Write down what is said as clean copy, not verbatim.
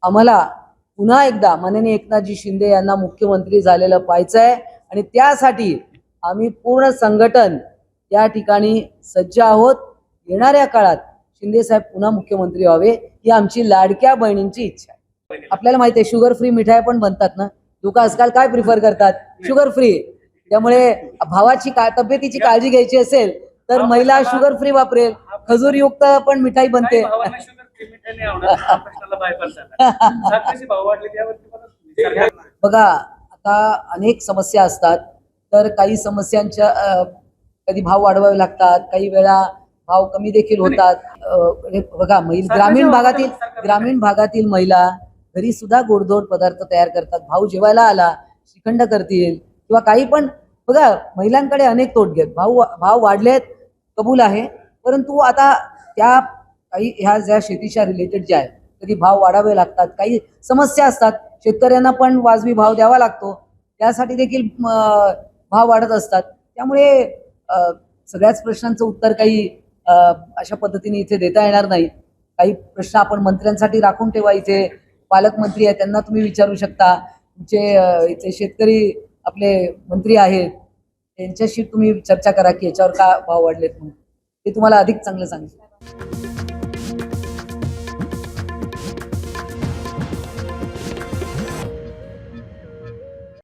आम्हाला पुन्हा एकदा माननीय एकनाथजी शिंदे यांना मुख्यमंत्री झालेलं पाहायचंय आणि त्यासाठी आम्ही पूर्ण संघटन या ठिकाणी सज्ज आहोत। येणाऱ्या काळात शिंदे साहेब पुन्हा मुख्यमंत्री व्हावे ही आमची लाडक्या बहिणींची इच्छा आहे। आपल्याला माहिती आहे शुगर फ्री मिठाई पण बनतात ना, लोक आजकाल काय प्रिफर करतात, शुगर फ्री। त्यामुळे भावाची तब्येतीची काळजी घ्यायची असेल तर महिला शुगर फ्री वापरेल, खजूरयुक्त पण मिठाई बनते। बघा आता अनेक समस्या असतात, तर काही समस्यांच्या कधी भाव वाढवावे लागतात, काही वेळा भाव कमी देखील होतात। बघा ग्रामीण भागातील महिला घरी सुद्धा गोडधोड पदार्थ तयार करतात। भाव जेवायला आला श्रीखंड करतील किंवा काही पण। बघा महिलांकडे अनेक तोटगे आहेत, भाव वाढलेत कबूल आहे, परंतु आता त्या काही ह्या ज्या शेतीच्या रिलेटेड ज्या आहेत कधी भाव वाढावे लागतात, काही समस्या असतात, शेतकऱ्यांना पण वाजवी भाव द्यावा लागतो, त्यासाठी देखील भाव वाढत असतात। त्यामुळे सगळ्याच प्रश्नांचं उत्तर काही अशा पद्धतीने इथे देता येणार नाही। काही प्रश्न आपण मंत्र्यांसाठी राखून ठेवा, इथे पालकमंत्री आहेत त्यांना तुम्ही विचारू शकता, तुमचे इथे शेतकरी आपले मंत्री आहेत त्यांच्याशी तुम्ही चर्चा करा की याच्यावर का भाव वाढलेत म्हणून, ते तुम्हाला अधिक चांगलं सांगेल।